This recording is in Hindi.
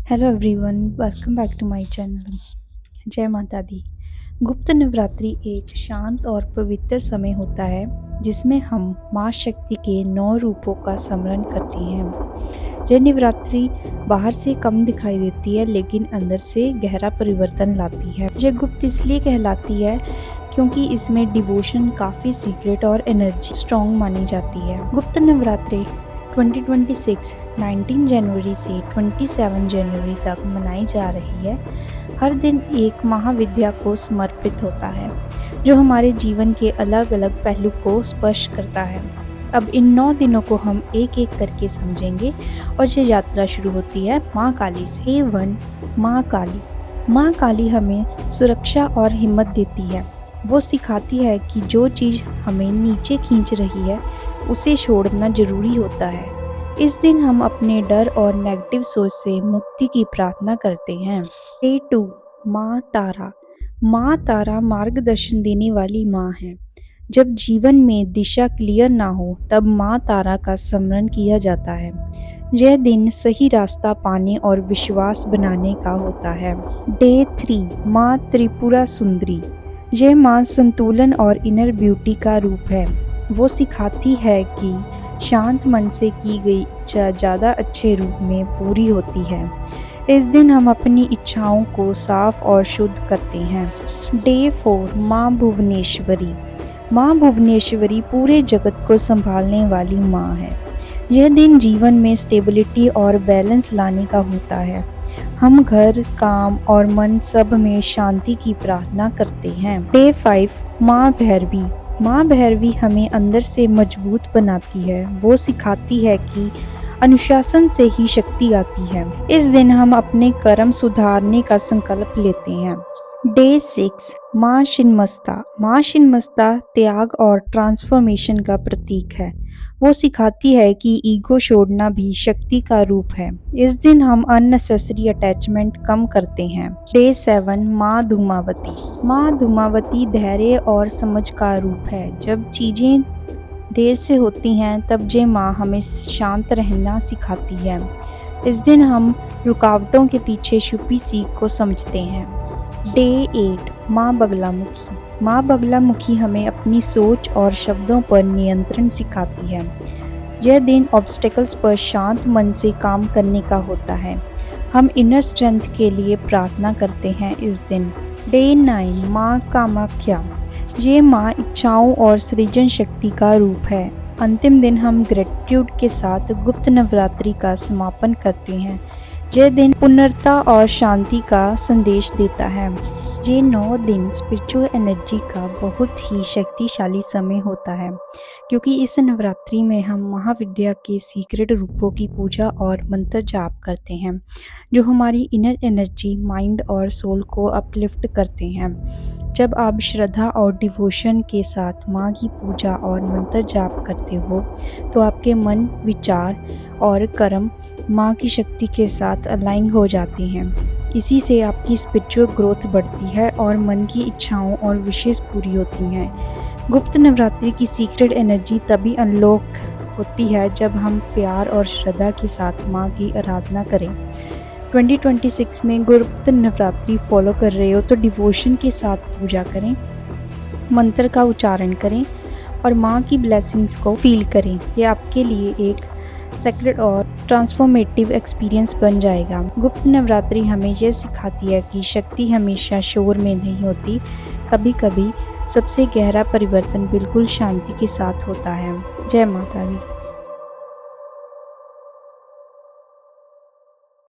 Hello everyone, welcome back to my channel. जय माता दी। गुप्त नवरात्रि एक शांत और पवित्र समय होता है जिसमें हम माँ शक्ति के 9 रूपों का स्मरण करते हैं। यह नवरात्रि बाहर से कम दिखाई देती है लेकिन अंदर से गहरा परिवर्तन लाती है। यह गुप्त इसलिए कहलाती है क्योंकि इसमें डिवोशन काफ़ी सीक्रेट और एनर्जी स्ट्रॉन्ग मानी जाती है। गुप्त नवरात्रि 2026 19 जनवरी से 27 जनवरी तक मनाई जा रही है। हर दिन एक महाविद्या को समर्पित होता है जो हमारे जीवन के अलग अलग पहलू को स्पर्श करता है। अब इन 9 दिनों को हम एक एक करके समझेंगे और ये यात्रा शुरू होती है माँ काली से। 1 माँ काली। माँ काली हमें सुरक्षा और हिम्मत देती है। वो सिखाती है कि जो चीज़ हमें नीचे खींच रही है उसे छोड़ना जरूरी होता है। इस दिन हम अपने डर और नेगेटिव सोच से मुक्ति की प्रार्थना करते हैं। डे 2 माँ तारा। माँ तारा मार्गदर्शन देने वाली माँ है। जब जीवन में दिशा क्लियर ना हो तब माँ तारा का स्मरण किया जाता है। यह दिन सही रास्ता पाने और विश्वास बनाने का होता है। डे 3 माँ त्रिपुरा सुंदरी। यह माँ संतुलन और इनर ब्यूटी का रूप है। वो सिखाती है कि शांत मन से की गई इच्छा ज़्यादा अच्छे रूप में पूरी होती है। इस दिन हम अपनी इच्छाओं को साफ और शुद्ध करते हैं। डे 4 माँ भुवनेश्वरी। माँ भुवनेश्वरी पूरे जगत को संभालने वाली माँ है। यह दिन जीवन में स्टेबिलिटी और बैलेंस लाने का होता है। हम घर, काम और मन सब में शांति की प्रार्थना करते हैं। डे 5 माँ भैरवी। माँ भैरवी हमें अंदर से मजबूत बनाती है। वो सिखाती है कि अनुशासन से ही शक्ति आती है। इस दिन हम अपने कर्म सुधारने का संकल्प लेते हैं। डे 6 माँ छिन्नमस्ता। माँ छिन्नमस्ता त्याग और ट्रांसफॉर्मेशन का प्रतीक है। वो सिखाती है कि ईगो छोड़ना भी शक्ति का रूप है। इस दिन हम अननेसेसरी अटैचमेंट कम करते हैं। डे 7 माँ धूमावती। माँ धूमावती धैर्य और समझ का रूप है। जब चीजें देर से होती हैं तब ये माँ हमें शांत रहना सिखाती है। इस दिन हम रुकावटों के पीछे छुपी सीख को समझते हैं। डे 8 माँ बगलामुखी। माँ बगलामुखी हमें अपनी सोच और शब्दों पर नियंत्रण सिखाती है। यह दिन ऑब्स्टेकल्स पर शांत मन से काम करने का होता है। हम इनर स्ट्रेंथ के लिए प्रार्थना करते हैं इस दिन। डे 9 माँ कामाख्या। ये माँ इच्छाओं और सृजन शक्ति का रूप है। अंतिम दिन हम ग्रेटिट्यूड के साथ गुप्त नवरात्रि का समापन करते हैं। यह दिन पुनर्ता और शांति का संदेश देता है। ये 9 दिन स्पिरिचुअल एनर्जी का बहुत ही शक्तिशाली समय होता है क्योंकि इस नवरात्रि में हम महाविद्या के सीक्रेट रूपों की पूजा और मंत्र जाप करते हैं जो हमारी इनर एनर्जी, माइंड और सोल को अपलिफ्ट करते हैं। जब आप श्रद्धा और डिवोशन के साथ माँ की पूजा और मंत्र जाप करते हो तो आपके मन, विचार और कर्म माँ की शक्ति के साथ अलाइन हो जाते हैं। इसी से आपकी स्पिरिचुअल ग्रोथ बढ़ती है और मन की इच्छाओं और विशेष पूरी होती हैं। गुप्त नवरात्रि की सीक्रेट एनर्जी तभी अनलॉक होती है जब हम प्यार और श्रद्धा के साथ माँ की आराधना करें। 2026 में गुप्त नवरात्रि फॉलो कर रहे हो तो डिवोशन के साथ पूजा करें, मंत्र का उच्चारण करें और माँ की ब्लेसिंग्स को फील करें। ये आपके लिए एक सेक्रेट और ट्रांसफॉर्मेटिव एक्सपीरियंस बन जाएगा। गुप्त नवरात्रि हमें यह सिखाती है कि शक्ति हमेशा शोर में नहीं होती। कभी कभी सबसे गहरा परिवर्तन बिल्कुल शांति के साथ होता है। जय माता दी।